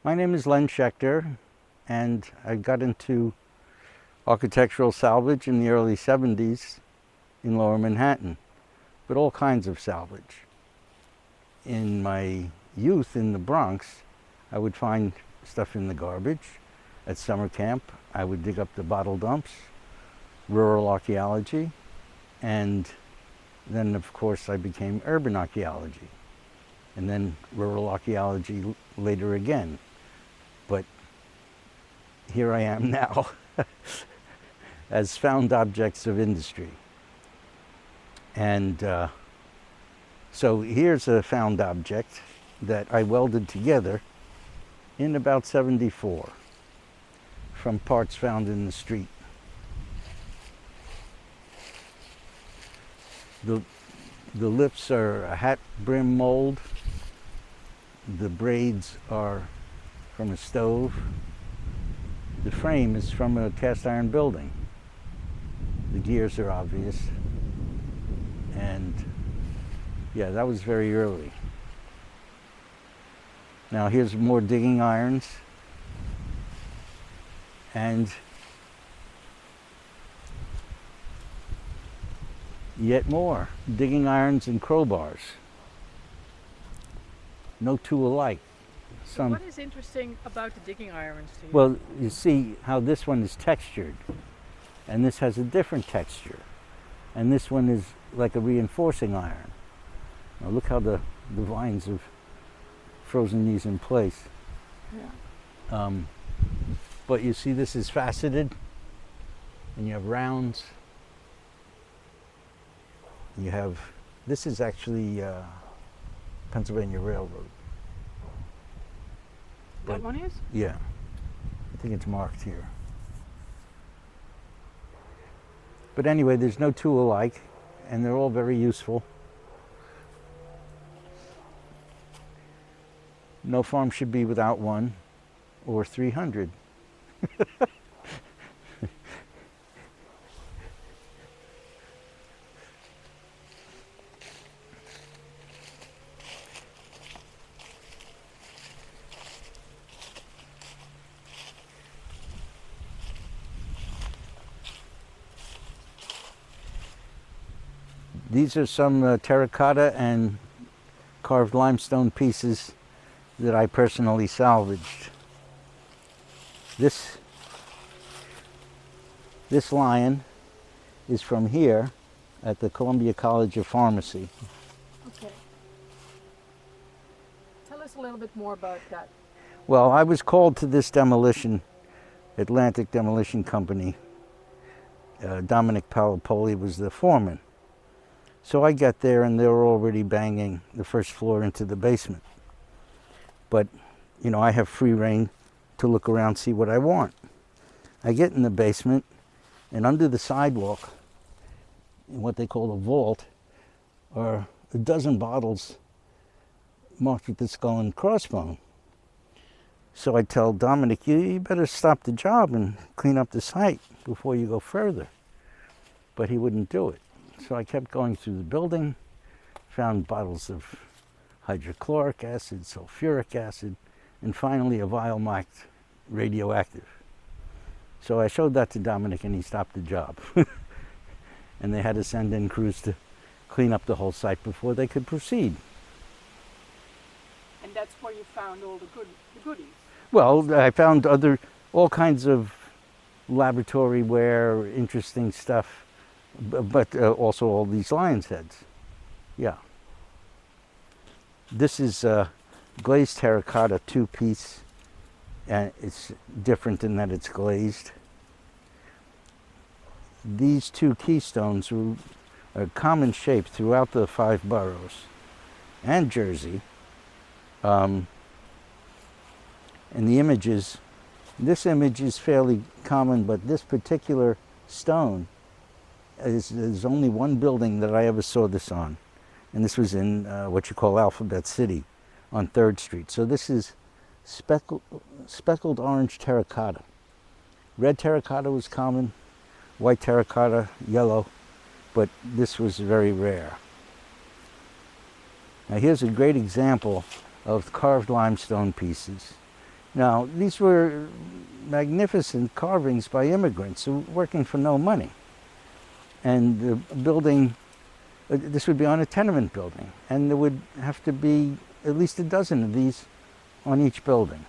My name is Len Schechter, and I got into architectural salvage in the early 70s in Lower Manhattan, but all kinds of salvage. In my youth in the Bronx, I would find stuff in the garbage. At summer camp, I would dig up the bottle dumps, rural archaeology, and then of course I became urban archaeology, and then rural archaeology later again. But here I am now as found objects of industry. And so here's a found object that I welded together in about '74 from parts found in the street. The lips are a hat brim mold. The braids are from a stove. The frame is from a cast iron building. The gears are obvious. And yeah, that was very early. Now here's more digging irons. And yet more digging irons and crowbars. No two alike. So what is interesting about the digging irons to you? Well, you see how this one is textured, and this has a different texture, and this one is like a reinforcing iron. Now look how the vines have frozen these in place. Yeah. But you see this is faceted, and you have rounds. You have, this is actually Pennsylvania Railroad. That one is? Yeah, I think it's marked here. But anyway, there's no two alike, and they're all very useful. No farm should be without one, or 300. These are some terracotta and carved limestone pieces that I personally salvaged. This lion is from here at the Columbia College of Pharmacy. Okay. Tell us a little bit more about that. Well, I was called to this demolition, Atlantic Demolition Company. Dominic Palapoli was the foreman. So I got there and they were already banging the first floor into the basement. But, you know, I have free reign to look around, see what I want. I get in the basement, and under the sidewalk, in what they call a vault, are a dozen bottles marked with the skull and crossbone. So I tell Dominic, you better stop the job and clean up the site before you go further. But he wouldn't do it. So I kept going through the building, found bottles of hydrochloric acid, sulfuric acid, and finally a vial marked radioactive. So I showed that to Dominic and he stopped the job. And they had to send in crews to clean up the whole site before they could proceed. And that's where you found all the goodies? Well, I found all kinds of laboratory ware, interesting stuff, but also all these lion's heads. Yeah. This is glazed terracotta two-piece, and it's different in that it's glazed. These two keystones are common shape throughout the 5 boroughs and Jersey. And the images, this image is fairly common, but this particular stone there's only one building that I ever saw this on, and this was in what you call Alphabet City on 3rd Street. So this is speckled orange terracotta. Red terracotta was common, white terracotta, yellow, but this was very rare. Now here's a great example of carved limestone pieces. Now, these were magnificent carvings by immigrants who were working for no money. And the building, this would be on a tenement building, and there would have to be at least a dozen of these on each building.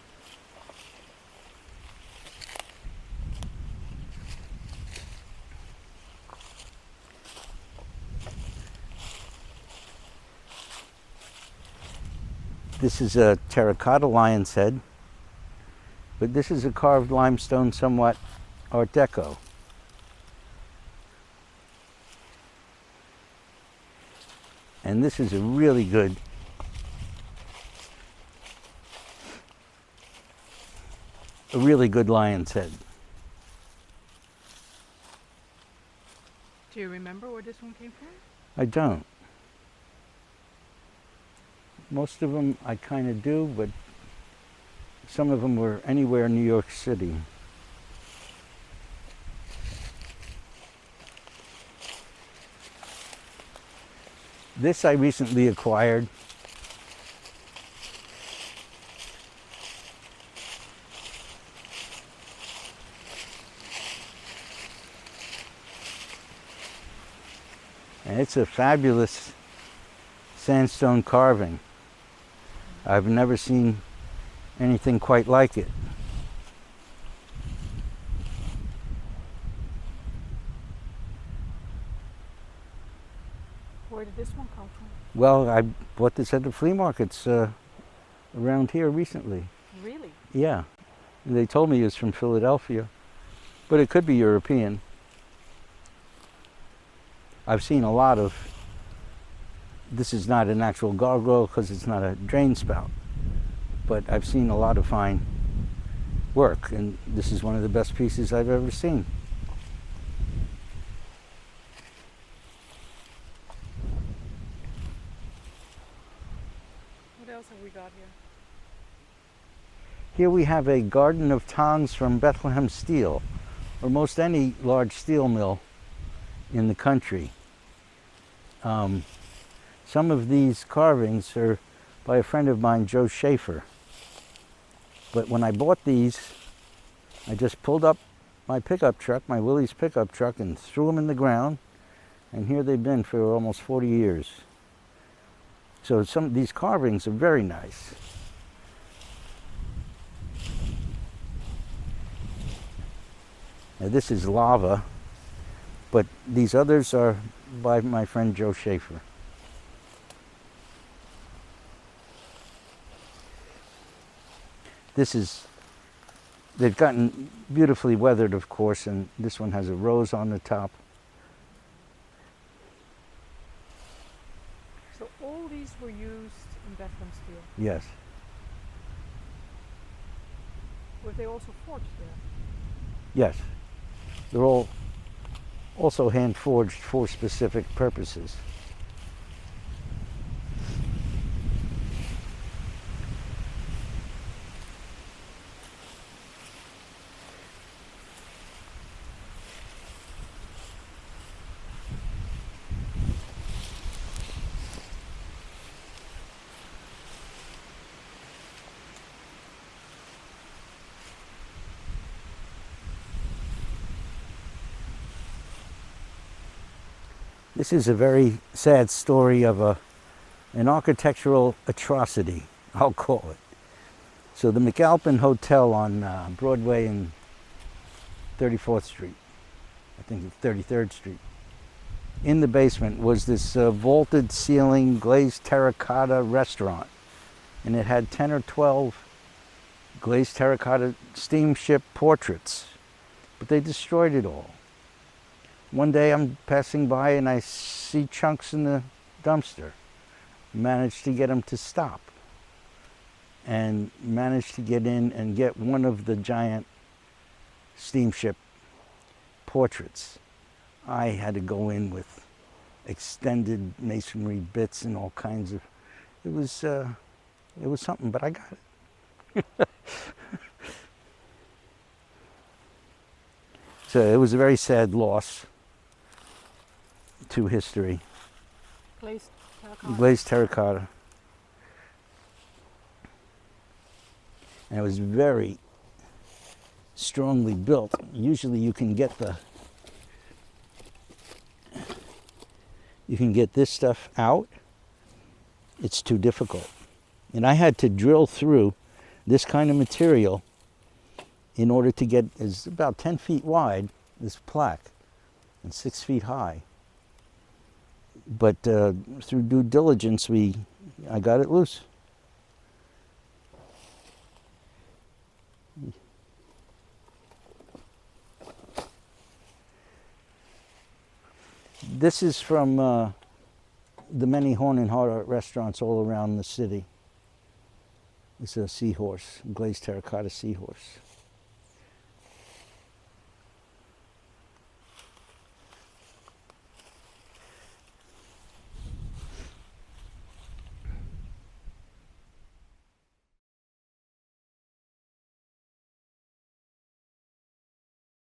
This is a terracotta lion's head, but this is a carved limestone, somewhat Art Deco. And this is a really good lion's head. Do you remember where this one came from? I don't. Most of them I kind of do, but some of them were anywhere in New York City. This I recently acquired. And it's a fabulous sandstone carving. I've never seen anything quite like it. Where did this one come from? Well, I bought this at the flea markets around here recently. Really? Yeah. They told me it was from Philadelphia, but it could be European. I've seen a lot of, this is not an actual gargoyle because it's not a drain spout, but I've seen a lot of fine work, and this is one of the best pieces I've ever seen. What else have we got here? Here we have a garden of tongs from Bethlehem Steel, or most any large steel mill in the country. Some of these carvings are by a friend of mine, Joe Schechter. But when I bought these, I just pulled up my pickup truck, my Willys pickup truck, and threw them in the ground. And here they've been for almost 40 years. So some of these carvings are very nice. Now this is lava, but these others are by my friend Joe Schechter. They've gotten beautifully weathered, of course, and this one has a rose on the top. So all these were used in Bethlehem Steel. Yes. Were they also forged there? Yes. They're all also hand forged for specific purposes. This is a very sad story of an architectural atrocity, I'll call it. So the McAlpin Hotel on Broadway and 34th Street, I think it's 33rd Street, in the basement was this vaulted ceiling glazed terracotta restaurant. And it had 10 or 12 glazed terracotta steamship portraits, but they destroyed it all. One day I'm passing by and I see chunks in the dumpster. Managed to get them to stop and managed to get in and get one of the giant steamship portraits. I had to go in with extended masonry bits and all kinds of, it was something, but I got it. So it was a very sad loss to history. Glazed terracotta. Glazed terracotta. And it was very strongly built. Usually you can get this stuff out. It's too difficult. And I had to drill through this kind of material in order to get, it's about 10 feet wide, this plaque, and 6 feet high. But through due diligence, I got it loose. This is from the many Horn and Hardart restaurants all around the city. It's a seahorse, glazed terracotta seahorse.